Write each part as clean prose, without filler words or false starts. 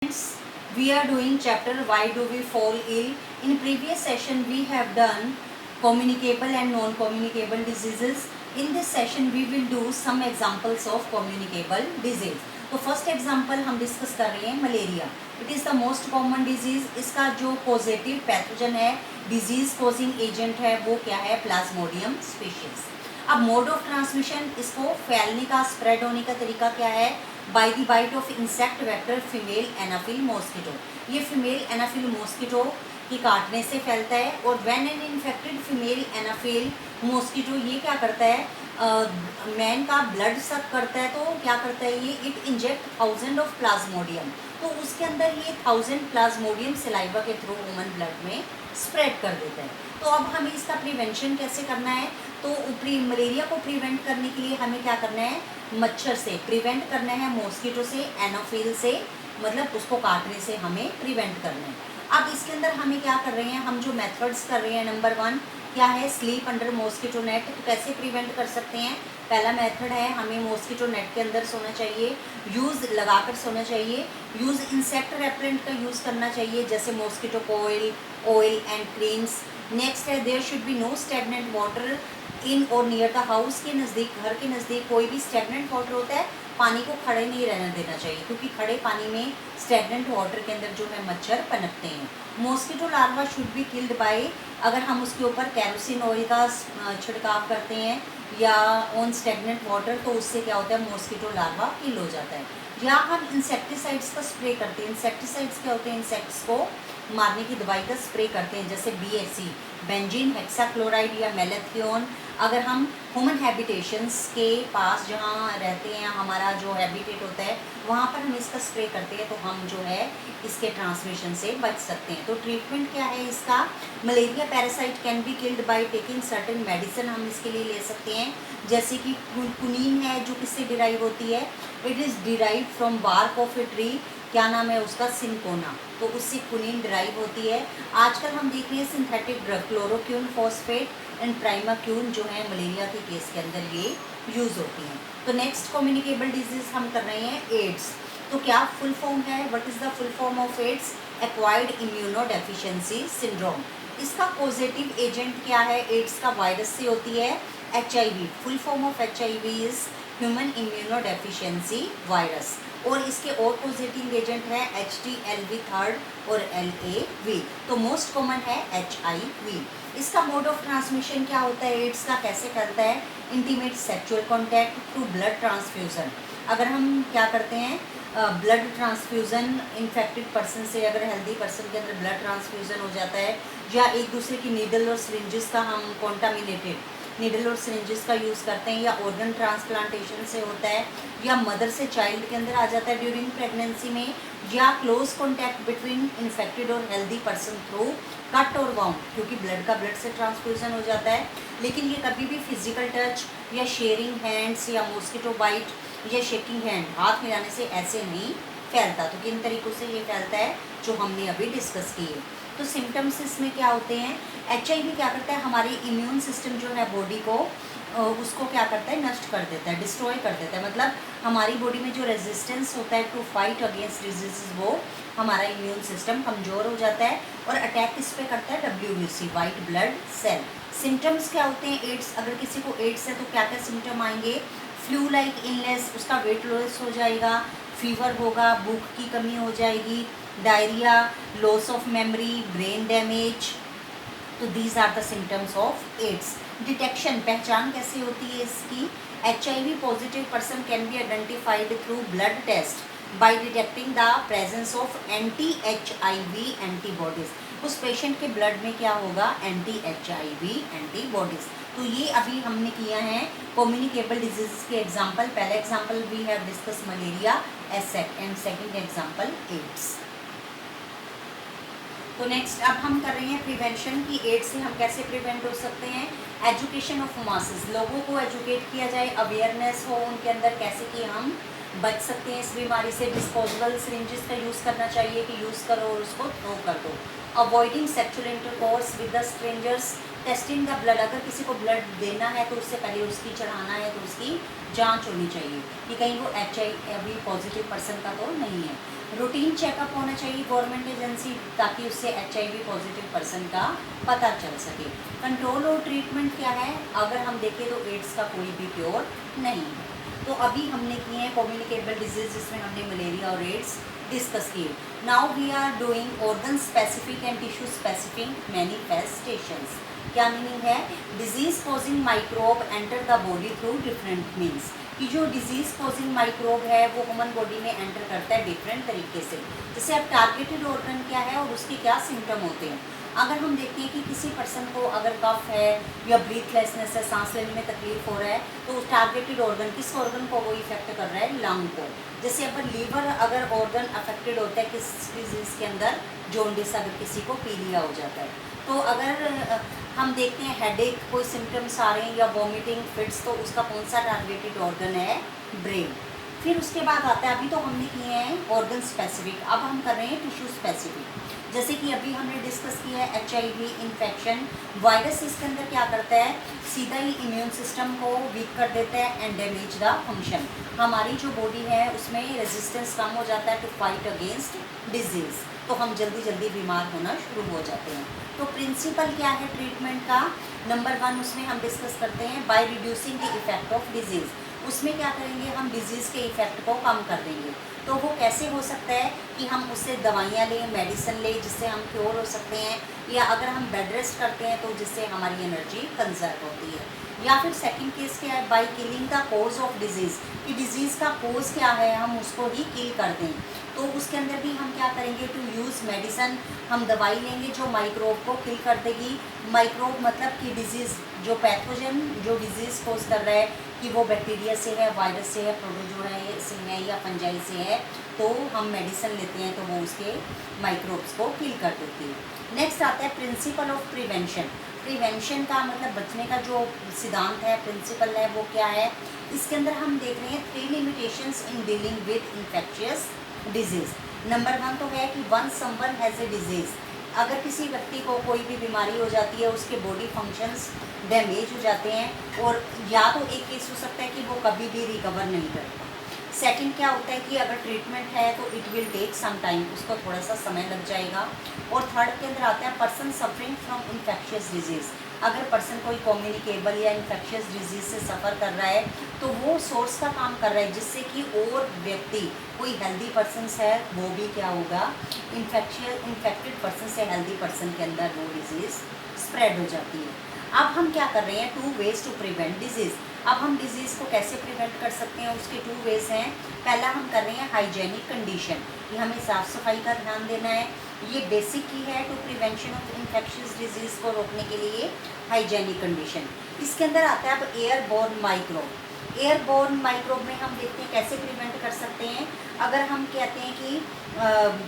Friends, we are doing chapter why do we fall ill. In previous session we have done communicable and non-communicable diseases. In this session we will do some examples of communicable disease. तो first example हम discuss कर रहे हैं malaria. It is the most common disease. इसका जो positive pathogen है, disease causing agent है, वो क्या है? Plasmodium species. अब मोड ऑफ ट्रांसमिशन, इसको फैलने का, स्प्रेड होने का तरीका क्या है? By the bite of insect vector female anopheles mosquito. ये फीमेल एनाफिल मॉस्किटो की काटने से फैलता है. और when an infected female anopheles mosquito ये क्या करता है? मैन का ब्लड सक करता है. तो क्या करता है ये? It inject 1000 of Plasmodium. तो उसके अंदर ये 1000 प्लाज्मोडियम सलाइवा के थ्रू ह्यूमन ब्लड में स्प्रेड कर देता है. तो अब हमें इसका प्रिवेंशन कैसे करना है? तो मलेरिया को प्रिवेंट करने के लिए हमें क्या करना है? मच्छर से प्रिवेंट करना है, मॉस्किटो से, एनाफिल से, मतलब उसको काटने से हमें प्रिवेंट करना है. अब इसके अंदर हमें क्या कर रहे हैं? हम जो मेथड्स कर रहे हैं, नंबर 1 क्या है? Sleep under mosquito net. तो कैसे प्रिवेंट कर सकते हैं? पहला मेथड है, हमें मॉस्किटो नेट के अंदर सोना चाहिए, यूज़ लगाकर सोना चाहिए. यूज़ इंसेक्ट रेपेलेंट का यूज़ करना चाहिए, जैसे mosquito coil, oil and creams. Next है, there should be no stagnant water in और नियर द हाउस. के नज़दीक, घर के नज़दीक कोई भी स्टेगनेंट वाटर होता है, पानी को खड़े नहीं रहने देना चाहिए, क्योंकि खड़े पानी में स्टेगनेंट वाटर के अंदर जो है मच्छर पनपते हैं. Mosquito larva should be killed by, अगर हम उसके ऊपर कैरोसिन ऑयल का छिड़काव करते हैं या ऑन स्टेगनेंट वाटर, तो उससे क्या होता है? मॉस्किटो लार्वा किल हो जाता है. या हम इंसेक्टिसाइड्स का स्प्रे करते हैं. इंसेक्टिसाइड्स क्या होते हैं? इंसेक्ट्स को मारने की दवाई का स्प्रे करते हैं, जैसे BHC, बेंजीन हेक्साक्लोराइड या मेलेथियोन. अगर हम ह्यूमन हैबिटेशंस के पास जहाँ रहते हैं, हमारा जो हैबिटेट होता है, वहाँ पर हम इसका स्प्रे करते हैं, तो हम जो है इसके ट्रांसमिशन से बच सकते हैं. तो ट्रीटमेंट क्या है इसका? Malaria parasite can be killed by taking certain medicine. हम इसके लिए ले सकते हैं, जैसे कि कुनीन है, जो किससे डिराइव होती है? It is derive from bark of a tree. क्या नाम है उसका? सिनकोना. तो उससे कुनीन ड्राइव होती है. आजकल हम देख रहे हैं सिंथेटिक ड्रग, क्लोरोक्यून, फॉस्फेट एंड प्राइमाक्यून, जो है मलेरिया के केस के अंदर ये यूज़ होती हैं. तो नेक्स्ट कम्युनिकेबल डिजीज़ हम कर रहे हैं एड्स. तो क्या फुल फॉर्म है? What is the full form of AIDS? Acquired immunodeficiency syndrome. इसका पॉजिटिव एजेंट क्या है? एड्स का वायरस से होती है, HIV. Full form of HIV is human immunodeficiency virus. और इसके और पॉजिटिव एजेंट है HTLV3 और LAV. तो मोस्ट कॉमन है HIV. इसका मोड ऑफ ट्रांसमिशन क्या होता है? एड्स का कैसे करता है? Intimate sexual contact through blood transfusion. अगर हम क्या करते हैं? ब्लड ट्रांसफ्यूज़न इन्फेक्टेड पर्सन से, अगर हेल्दी पर्सन के अंदर ब्लड ट्रांसफ्यूज़न हो जाता है, या एक दूसरे की नीडल और सिरिंजेस का हम कॉन्टामिनेटेड नीडल और सिरिंजेस का यूज़ करते हैं, या ऑर्गन ट्रांसप्लांटेशन से होता है, या मदर से चाइल्ड के अंदर आ जाता है ड्यूरिंग प्रेगनेंसी में, या क्लोज कॉन्टैक्ट बिटवीन इन्फेक्टेड और हेल्दी पर्सन थ्रू कट और वाउंड, क्योंकि ब्लड का ब्लड से ट्रांसफ्यूज़न हो जाता है. लेकिन ये कभी भी फिजिकल टच या शेयरिंग हैंड्स या मॉस्किटो बाइट या शेकिंग हैंड, हाथ मिलाने से ऐसे नहीं फैलता. तो किन तरीक़ों से ये फैलता है, जो हमने अभी डिस्कस किए. तो सिम्टम्स इसमें क्या होते हैं? HIV क्या करता है? हमारी इम्यून सिस्टम जो है बॉडी को, उसको क्या करता है? नष्ट कर देता है, डिस्ट्रॉय कर देता है. मतलब हमारी बॉडी में जो रेजिस्टेंस होता है टू फाइट अगेंस्ट डिजीज़, वो हमारा इम्यून सिस्टम कमज़ोर हो जाता है. और अटैक किस पे करता है? WBC, white blood cell. Symptoms क्या होते हैं एड्स? अगर किसी को एड्स है तो क्या क्या सिम्टम आएंगे? फ्लू लाइक इलनेस, उसका वेट लॉस हो जाएगा, फीवर होगा, भूख की कमी हो जाएगी, diarrhoea, loss of memory, brain damage. तो these are the symptoms of AIDS. Detection, पहचान कैसे होती है इसकी? HIV positive person can be identified through blood test by detecting the presence of anti-HIV antibodies. उस पेशेंट के ब्लड में क्या होगा? anti-HIV antibodies. तो ये अभी हमने किया है कम्युनिकेबल डिजीज़ के एग्जाम्पल. पहला example we have discuss malaria and second example AIDS. तो नेक्स्ट अब हम कर रहे हैं प्रिवेंशन की. एड्स से हम कैसे प्रिवेंट हो सकते हैं? एजुकेशन ऑफ मासेस, लोगों को एजुकेट किया जाए, अवेयरनेस हो उनके अंदर कैसे कि हम बच सकते हैं इस बीमारी से. डिस्पोजेबल सिरिंजेस का यूज़ करना चाहिए कि यूज़ करो और उसको थ्रो कर दो. Avoiding sexual intercourse with the strangers. Testing the blood, अगर किसी को ब्लड देना है तो उससे पहले उसकी चढ़ाना है तो उसकी जांच होनी चाहिए कि कहीं वो HIV पॉजिटिव पर्सन का तो नहीं है. रूटीन चेकअप होना चाहिए गवर्नमेंट एजेंसी, ताकि उससे HIV पॉजिटिव पर्सन का पता चल सके। कंट्रोल और ट्रीटमेंट क्या है, अगर हम देखें तो एड्स का कोई भी क्योर नहीं है। तो अभी हमने किए हैं कम्युनिकेबल डिजीज, जिसमें हमने मलेरिया और एड्स डिस्कस किए। Now we are doing organ specific and tissue specific manifestations. क्या मीनिंग है, disease causing microbe enter the body through different means, कि जो डिजीज कॉजिंग माइक्रोब है वो ह्यूमन बॉडी में एंटर करता है डिफरेंट तरीके से। जैसे अब टारगेटेड ऑर्गन क्या है और उसके क्या सिम्टम होते हैं। अगर हम देखते हैं कि किसी पर्सन को अगर कफ है या ब्रीथलेसनेस है, सांस लेने में तकलीफ हो रहा है, तो टारगेटेड ऑर्गन किस ऑर्गन को वो इफेक्ट कर रहा है, लंग को। जैसे अगर लीवर अगर ऑर्गन अफेक्टेड होता है किस डिजीज़ के अंदर, जॉन्डिस अगर किसी को पीलिया हो जाता है, तो अगर हम देखते हैं हेडेक कोई सिम्टम्स आ रहे हैं या वॉमिटिंग फिट्स, तो उसका कौन सा टारगेटेड ऑर्गन है, ब्रेन। फिर उसके बाद आता है, अभी तो हमने किए हैं ऑर्गन स्पेसिफिक, अब हम कर रहे हैं टिश्यू स्पेसिफिक। जैसे कि अभी हमने डिस्कस किया है HIV इन्फेक्शन, वायरस इसके अंदर क्या करता है, सीधा ही इम्यून सिस्टम को वीक कर देता है एंड डैमेज द फंक्शन। हमारी जो बॉडी है उसमें रेजिस्टेंस कम हो जाता है टू फाइट अगेंस्ट डिजीज़, तो हम जल्दी जल्दी बीमार होना शुरू हो जाते हैं। तो प्रिंसिपल क्या है ट्रीटमेंट का, नंबर 1 उसमें हम डिस्कस करते हैं by reducing the effect of disease. उसमें क्या करेंगे, हम डिजीज़ के इफेक्ट को कम कर देंगे। तो वो कैसे हो सकता है कि हम उससे दवाइयाँ लें, मेडिसिन लें, जिससे हम क्योर हो सकते हैं, या अगर हम बेड रेस्ट करते हैं तो जिससे हमारी एनर्जी कंजर्व होती है। या फिर सेकंड केस क्या है, by killing the cause of disease, कि डिजीज़ का कोज क्या है हम उसको ही किल कर दें। तो उसके अंदर भी हम क्या करेंगे, टू यूज़ मेडिसन, हम दवाई लेंगे जो माइक्रोब को किल कर देगी। माइक्रोब मतलब कि डिजीज़, जो पैथोजन जो डिजीज़ कोज कर रहा है, कि वो बैक्टीरिया से है, वायरस से है, प्रोटोजोआ है से है या फंजाई से है, तो हम मेडिसिन लेते हैं तो वो उसके माइक्रोब्स को किल कर देती है। नेक्स्ट आता है प्रिंसिपल ऑफ प्रिवेंशन। प्रिवेंशन का मतलब बचने का जो सिद्धांत है, प्रिंसिपल है, वो क्या है, इसके अंदर हम देख रहे हैं 3 limitations in dealing with infectious disease. Number 1 तो है कि one someone has a disease, अगर किसी व्यक्ति को कोई भी बीमारी हो जाती है, उसके बॉडी फंक्शंस डैमेज हो जाते हैं, और या तो एक केस हो सकता है कि वो कभी भी रिकवर नहीं करता। सेकंड क्या होता है कि अगर ट्रीटमेंट है तो it will take some time, उसको थोड़ा सा समय लग जाएगा। और थर्ड के अंदर आता है person suffering from infectious disease, अगर पर्सन कोई कम्युनिकेबल या इन्फेक्शियस डिजीज़ से सफ़र कर रहा है तो वो सोर्स का काम कर रहा है, जिससे कि और व्यक्ति कोई हेल्दी पर्सन्स है वो भी क्या होगा, इन्फेक्टेड पर्सन से हेल्दी पर्सन के अंदर वो डिजीज़ स्प्रेड हो जाती है। अब हम क्या कर रहे हैं, 2 वेज टू प्रिवेंट डिजीज़। अब हम डिजीज़ को कैसे प्रिवेंट कर सकते हैं, उसके 2 वेज हैं। पहला हम कर रहे हैं हाइजेनिक कंडीशन, ये हमें साफ़ सफाई का ध्यान देना है, ये बेसिक की है to prevention of infectious disease को रोकने के लिए हाइजेनिक कंडीशन। इसके अंदर आता है अब एयरबोर्न माइक्रोब। एयरबोर्न माइक्रोब में हम देखते हैं कैसे प्रिवेंट कर सकते हैं, अगर हम कहते हैं कि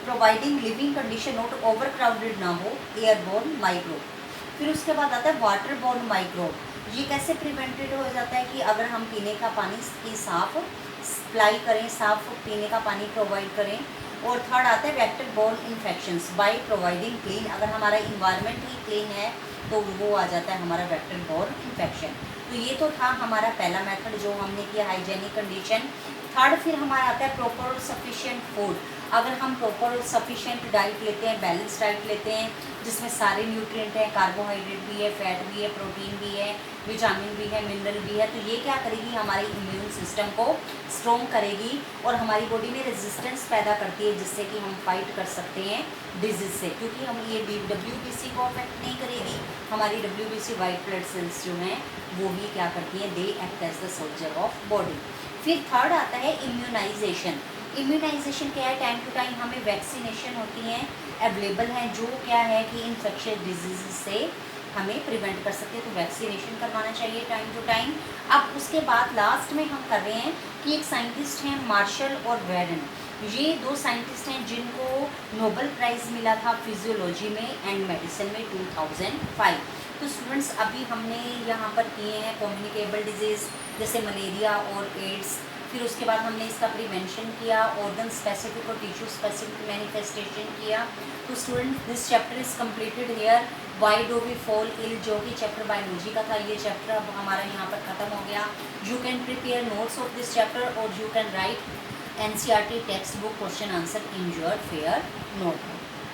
providing living condition not over crowded ना हो, एयरबोर्न माइक्रोब। फिर उसके बाद आता है वाटर बोर्न माइक्रोब, ये कैसे प्रिवेंटेड हो जाता है कि अगर हम पीने का पानी की साफ़ सप्लाई करें, साफ़ पीने का पानी प्रोवाइड करें। और थर्ड आता है vector borne infections by providing clean, अगर हमारा इन्वायरमेंट ही क्लीन है तो वो आ जाता है हमारा वेक्टर बोर्न इन्फेक्शन। तो ये तो था हमारा पहला मेथड जो हमने किया हाइजेनिक कंडीशन। थर्ड फिर हमारा आता है प्रॉपर और सफिशिएंट फूड, अगर हम प्रॉपर और सफिशिएंट डाइट लेते हैं, बैलेंस डाइट लेते हैं, जिसमें सारे न्यूट्रिएंट हैं, कार्बोहाइड्रेट भी है, फैट भी है, प्रोटीन भी है, विटामिन भी है, मिनरल भी है, तो ये क्या करेगी, हमारे इम्यून सिस्टम को स्ट्रॉन्ग करेगी और हमारी बॉडी में रेजिस्टेंस पैदा करती है, जिससे कि हम फाइट कर सकते हैं डिजीज़ से, क्योंकि हम ये WBC को अफेक्ट नहीं करेगी, हमारी WBC वाइट ब्लड सेल्स जो हैं वो ही क्या करती हैं, they act as the soldier of body. फिर थर्ड आता है इम्यूनाइजेशन। इम्यूनाइजेशन क्या है, टाइम टू टाइम हमें वैक्सीनेशन होती हैं, अवेलेबल हैं, जो क्या है कि इन्फेक्शियस डिजीज़ से हमें प्रिवेंट कर सकते हैं, तो वैक्सीनेशन करवाना चाहिए टाइम टू टाइम। अब उसके बाद लास्ट में हम कर रहे हैं कि एक साइंटिस्ट हैं मार्शल और वेरन, ये 2 साइंटिस्ट हैं जिनको नोबेल प्राइज़ मिला था फिजियोलॉजी में एंड मेडिसिन में 2005। तो स्टूडेंट्स अभी हमने यहाँ पर किए हैं कम्युनिकेबल डिजीज़ जैसे मलेरिया और एड्स, फिर उसके बाद हमने इसका प्रिवेंशन किया, ऑर्गन स्पेसिफिक और टिश्यू स्पेसिफिक मैनिफेस्टेशन किया। तो student this chapter is completed here. Why do we fall ill, जो कि चैप्टर बायोलॉजी का था, ये चैप्टर अब हमारा यहाँ पर ख़त्म हो गया। You can prepare notes of this chapter और you can write NCERT textbook question answer in your fair notebook.